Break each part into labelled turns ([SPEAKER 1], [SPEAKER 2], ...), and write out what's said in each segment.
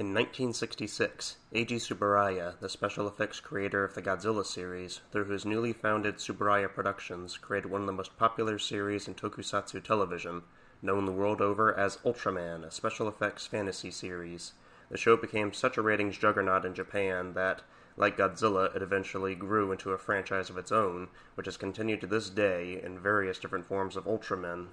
[SPEAKER 1] In 1966, Eiji Tsuburaya, the special effects creator of the Godzilla series, through his newly founded Tsuburaya Productions, created one of the most popular series in tokusatsu television, known the world over as Ultraman, a special effects fantasy series. The show became such a ratings juggernaut in Japan that, like Godzilla, it eventually grew into a franchise of its own, which has continued to this day in various different forms of Ultraman.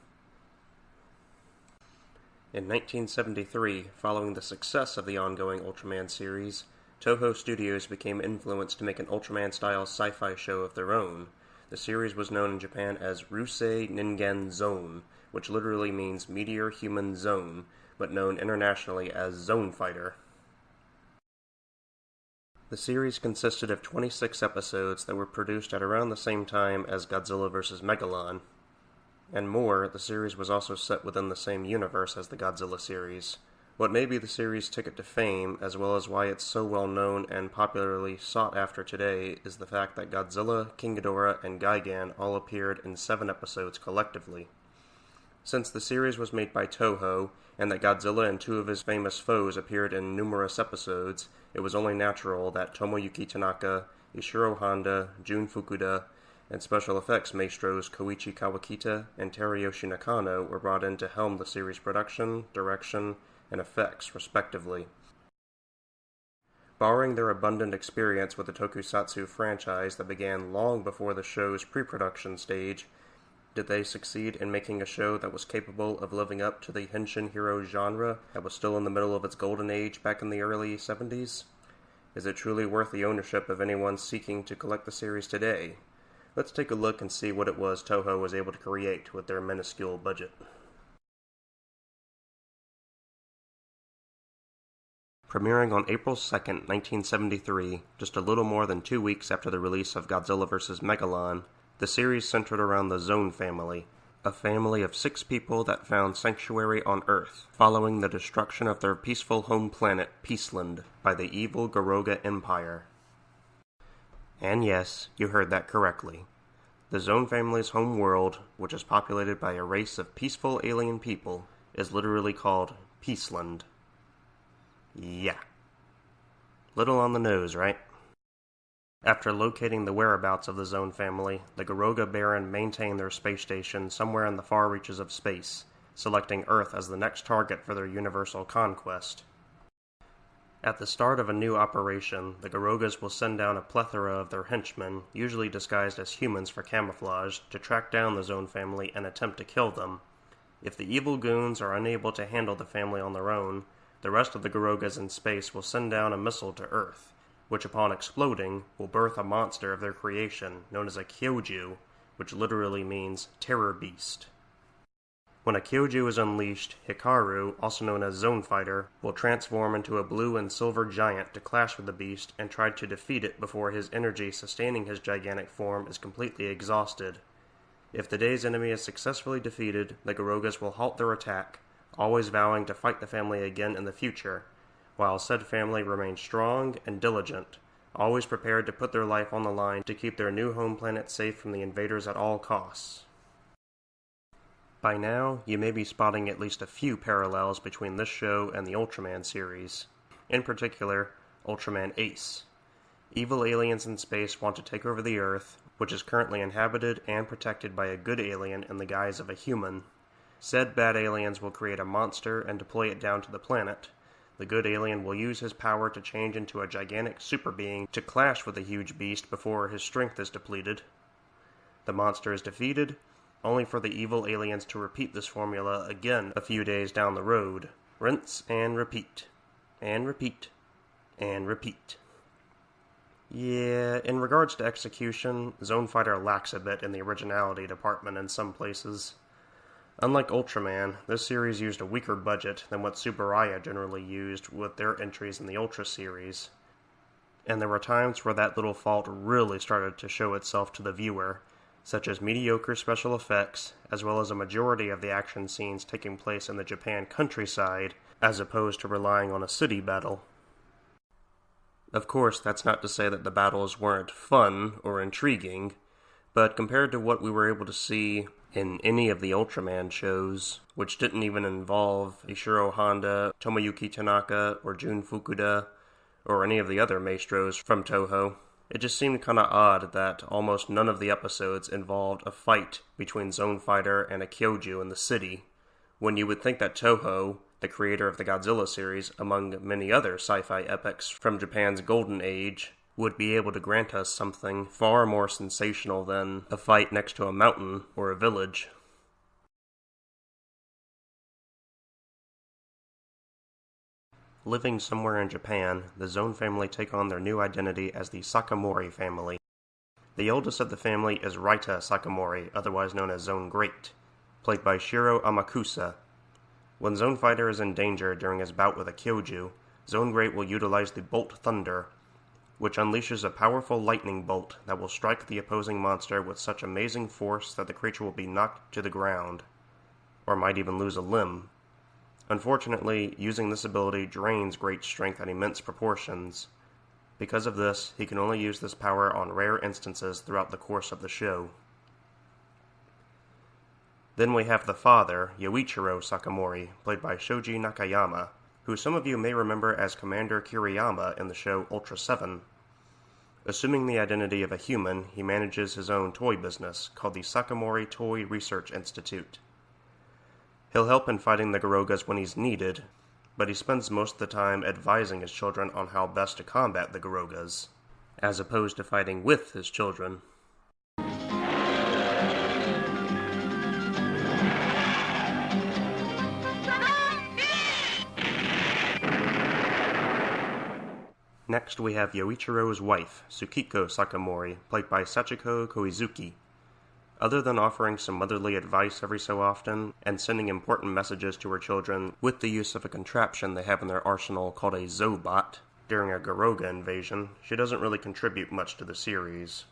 [SPEAKER 1] In 1973, following the success of the ongoing Ultraman series, Toho Studios became influenced to make an Ultraman-style sci-fi show of their own. The series was known in Japan as Rusei Ningen Zone, which literally means Meteor Human Zone, but known internationally as Zone Fighter. The series consisted of 26 episodes that were produced at around the same time as Godzilla vs. Megalon. And more, the series was also set within the same universe as the Godzilla series. What may be the series' ticket to fame, as well as why it's so well known and popularly sought after today, is the fact that Godzilla, King Ghidorah, and Gigan all appeared in 7 episodes collectively. Since the series was made by Toho, and that Godzilla and 2 of his famous foes appeared in numerous episodes, it was only natural that Tomoyuki Tanaka, Ishiro Honda, Jun Fukuda, and special effects maestros Koichi Kawakita and Teruyoshi Nakano were brought in to helm the series' production, direction, and effects, respectively. Borrowing their abundant experience with the tokusatsu franchise that began long before the show's pre-production stage, did they succeed in making a show that was capable of living up to the Henshin hero genre that was still in the middle of its golden age back in the early 70s? Is it truly worth the ownership of anyone seeking to collect the series today? Let's take a look and see what it was Toho was able to create with their minuscule budget. Premiering on April 2nd, 1973, just a little more than 2 weeks after the release of Godzilla vs. Megalon, the series centered around the Zone family, a family of 6 people that found sanctuary on Earth, following the destruction of their peaceful home planet, Peaceland, by the evil Garoga Empire. And yes, you heard that correctly. The Zone family's home world, which is populated by a race of peaceful alien people, is literally called Peaceland. Yeah. Little on the nose, right? After locating the whereabouts of the Zone family, the Garoga Baron maintained their space station somewhere in the far reaches of space, selecting Earth as the next target for their universal conquest. At the start of a new operation, the Garogas will send down a plethora of their henchmen, usually disguised as humans for camouflage, to track down the Zone family and attempt to kill them. If the evil goons are unable to handle the family on their own, the rest of the Garogas in space will send down a missile to Earth, which upon exploding will birth a monster of their creation known as a Kyoju, which literally means terror beast. When a Kyoju is unleashed, Hikaru, also known as Zone Fighter, will transform into a blue and silver giant to clash with the beast and try to defeat it before his energy sustaining his gigantic form is completely exhausted. If the day's enemy is successfully defeated, the Garogas will halt their attack, always vowing to fight the family again in the future, while said family remains strong and diligent, always prepared to put their life on the line to keep their new home planet safe from the invaders at all costs. By now, you may be spotting at least a few parallels between this show and the Ultraman series. In particular, Ultraman Ace. Evil aliens in space want to take over the Earth, which is currently inhabited and protected by a good alien in the guise of a human. Said bad aliens will create a monster and deploy it down to the planet. The good alien will use his power to change into a gigantic super being to clash with the huge beast before his strength is depleted. The monster is defeated, only for the evil aliens to repeat this formula again a few days down the road. Rinse and repeat. And repeat. And repeat. Yeah, in regards to execution, Zone Fighter lacks a bit in the originality department in some places. Unlike Ultraman, this series used a weaker budget than what Tsuburaya generally used with their entries in the Ultra series. And there were times where that little fault really started to show itself to the viewer, such as mediocre special effects, as well as a majority of the action scenes taking place in the Japan countryside, as opposed to relying on a city battle. Of course, that's not to say that the battles weren't fun or intriguing, but compared to what we were able to see in any of the Ultraman shows, which didn't even involve Ishiro Honda, Tomoyuki Tanaka, or Jun Fukuda, or any of the other maestros from Toho. It just seemed kinda odd that almost none of the episodes involved a fight between Zone Fighter and a Kyoju in the city, when you would think that Toho, the creator of the Godzilla series, among many other sci-fi epics from Japan's golden age, would be able to grant us something far more sensational than a fight next to a mountain or a village. Living somewhere in Japan, the Zone family take on their new identity as the Sycamore Family. The oldest of the family is Raita Sycamore, otherwise known as Zone Great, played by Shiro Amakusa. When Zone Fighter is in danger during his bout with a Kyoju, Zone Great will utilize the Bolt Thunder, which unleashes a powerful lightning bolt that will strike the opposing monster with such amazing force that the creature will be knocked to the ground, or might even lose a limb. Unfortunately, using this ability drains Great's strength at immense proportions. Because of this, he can only use this power on rare instances throughout the course of the show. Then we have the father, Yoichiro Sakamori, played by Shoji Nakayama, who some of you may remember as Commander Kiriyama in the show Ultra 7. Assuming the identity of a human, he manages his own toy business, called the Sakamori Toy Research Institute. He'll help in fighting the Garogas when he's needed, but he spends most of the time advising his children on how best to combat the Garogas, as opposed to fighting with his children. Next we have Yoichiro's wife, Tsukiko Sakamori, played by Sachiko Koizuki. Other than offering some motherly advice every so often, and sending important messages to her children with the use of a contraption they have in their arsenal called a Zobot, during a Garoga invasion, she doesn't really contribute much to the series.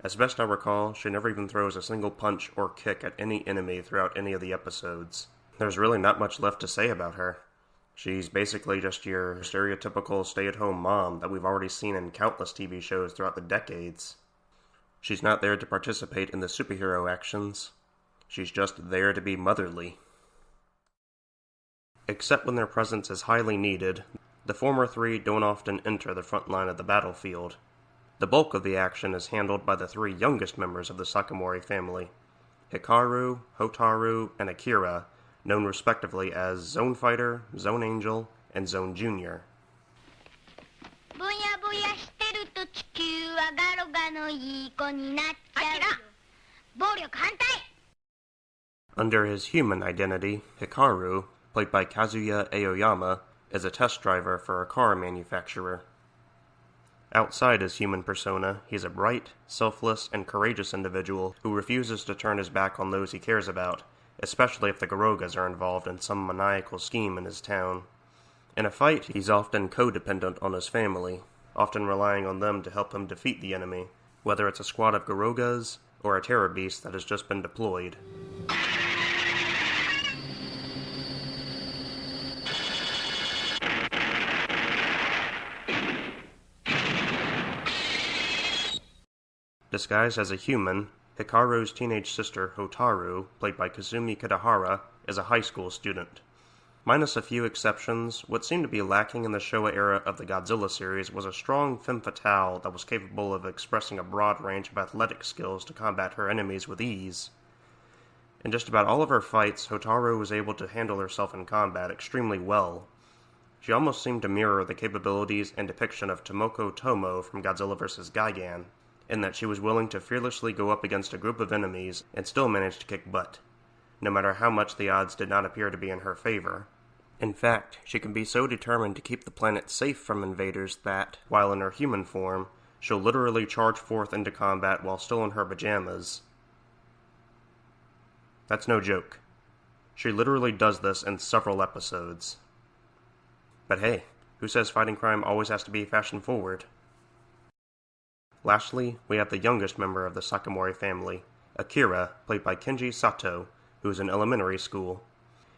[SPEAKER 1] As best I recall, she never even throws a single punch or kick at any enemy throughout any of the episodes. There's really not much left to say about her. She's basically just your stereotypical stay-at-home mom that we've already seen in countless TV shows throughout the decades. She's not there to participate in the superhero actions. She's just there to be motherly. Except when their presence is highly needed, the former three don't often enter the front line of the battlefield. The bulk of the action is handled by the three youngest members of the Sakamori family, Hikaru, Hotaru, and Akira, known respectively as Zone Fighter, Zone Angel, and Zone Junior. Under his human identity, Hikaru, played by Kazuya Aoyama, is a test driver for a car manufacturer. Outside his human persona, he's a bright, selfless, and courageous individual who refuses to turn his back on those he cares about, especially if the Garogas are involved in some maniacal scheme in his town. In a fight, he's often codependent on his family, often relying on them to help him defeat the enemy, whether it's a squad of Garogas or a terror beast that has just been deployed. Disguised as a human, Hikaru's teenage sister Hotaru, played by Kazumi Kitahara, is a high school student. Minus a few exceptions, what seemed to be lacking in the Showa era of the Godzilla series was a strong femme fatale that was capable of expressing a broad range of athletic skills to combat her enemies with ease. In just about all of her fights, Hotaru was able to handle herself in combat extremely well. She almost seemed to mirror the capabilities and depiction of Tomoko Tomo from Godzilla vs. Gigan, in that she was willing to fearlessly go up against a group of enemies and still manage to kick butt, no matter how much the odds did not appear to be in her favor. In fact, she can be so determined to keep the planet safe from invaders that, while in her human form, she'll literally charge forth into combat while still in her pajamas. That's no joke. She literally does this in several episodes. But hey, who says fighting crime always has to be fashion-forward? Lastly, we have the youngest member of the Sakamori family, Akira, played by Kenji Sato, who is in elementary school.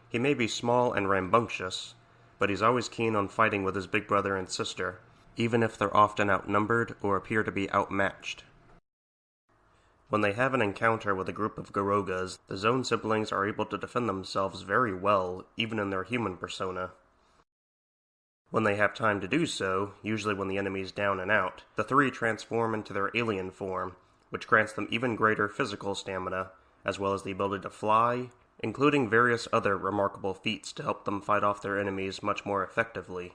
[SPEAKER 1] He may be small and rambunctious, but he's always keen on fighting with his big brother and sister, even if they're often outnumbered or appear to be outmatched. When they have an encounter with a group of Garogas, the Zone siblings are able to defend themselves very well, even in their human persona. When they have time to do so, usually when the enemy is down and out, the three transform into their alien form, which grants them even greater physical stamina, as well as the ability to fly, including various other remarkable feats to help them fight off their enemies much more effectively.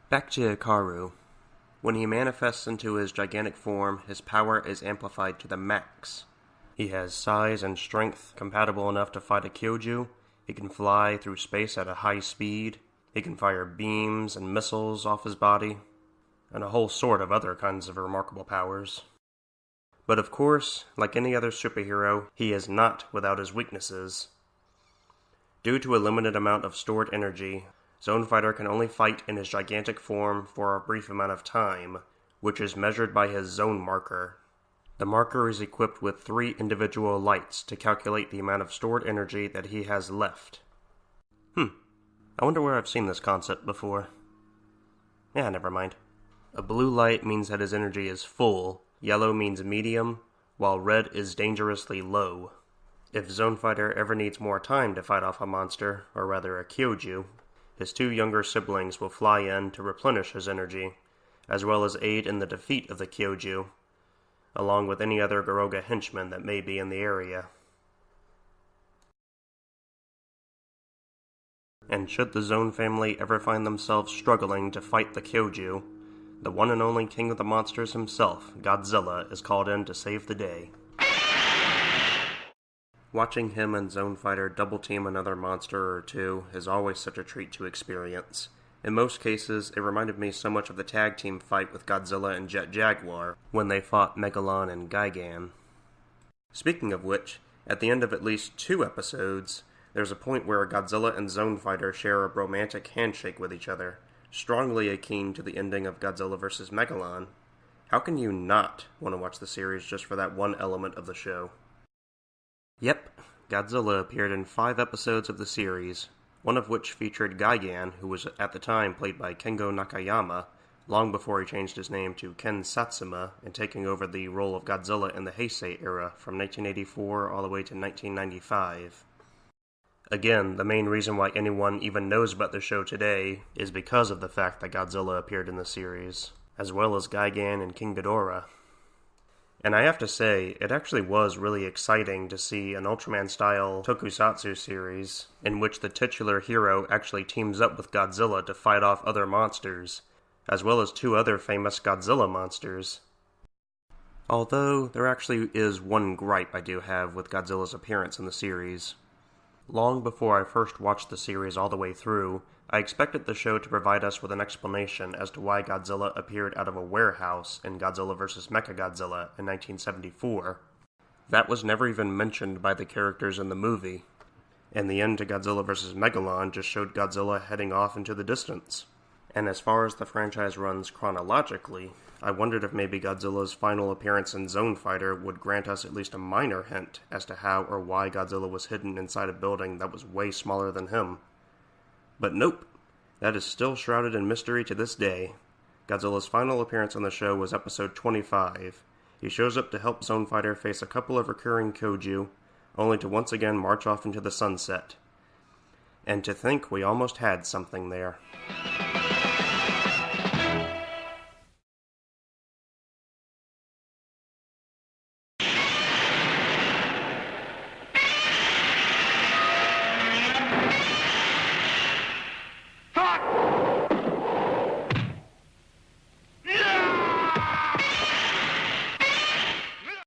[SPEAKER 1] Back to Hikaru. When he manifests into his gigantic form, his power is amplified to the max. He has size and strength compatible enough to fight a Kyoju, he can fly through space at a high speed, he can fire beams and missiles off his body, and a whole sort of other kinds of remarkable powers. But of course, like any other superhero, he is not without his weaknesses. Due to a limited amount of stored energy, Zone Fighter can only fight in his gigantic form for a brief amount of time, which is measured by his zone marker. The marker is equipped with 3 individual lights to calculate the amount of stored energy that he has left. I wonder where I've seen this concept before. Yeah, never mind. A blue light means that his energy is full, yellow means medium, while red is dangerously low. If Zone Fighter ever needs more time to fight off a monster, or rather a Kyoju, his 2 younger siblings will fly in to replenish his energy, as well as aid in the defeat of the Kyoju, along with any other Garoga henchmen that may be in the area. And should the Zone family ever find themselves struggling to fight the Kyoju, the one and only king of the monsters himself, Godzilla, is called in to save the day. Watching him and Zone Fighter double-team another monster or two is always such a treat to experience. In most cases, it reminded me so much of the tag team fight with Godzilla and Jet Jaguar, when they fought Megalon and Gigan. Speaking of which, at the end of at least 2 episodes, there's a point where Godzilla and Zone Fighter share a romantic handshake with each other, strongly akin to the ending of Godzilla vs. Megalon. How can you not want to watch the series just for that one element of the show? Yep, Godzilla appeared in 5 episodes of the series, one of which featured Gigan, who was at the time played by Kengo Nakayama, long before he changed his name to Ken Satsuma and taking over the role of Godzilla in the Heisei era from 1984 all the way to 1995. Again, the main reason why anyone even knows about the show today is because of the fact that Godzilla appeared in the series, as well as Gigan and King Ghidorah. And I have to say, it actually was really exciting to see an Ultraman-style tokusatsu series in which the titular hero actually teams up with Godzilla to fight off other monsters, as well as 2 other famous Godzilla monsters. Although, there actually is one gripe I do have with Godzilla's appearance in the series. Long before I first watched the series all the way through, I expected the show to provide us with an explanation as to why Godzilla appeared out of a warehouse in Godzilla vs. Mechagodzilla in 1974. That was never even mentioned by the characters in the movie, and the end to Godzilla vs. Megalon just showed Godzilla heading off into the distance. And as far as the franchise runs chronologically, I wondered if maybe Godzilla's final appearance in Zone Fighter would grant us at least a minor hint as to how or why Godzilla was hidden inside a building that was way smaller than him. But nope, that is still shrouded in mystery to this day. Godzilla's final appearance on the show was episode 25. He shows up to help Zone Fighter face a couple of recurring Kyoju, only to once again march off into the sunset. And to think we almost had something there.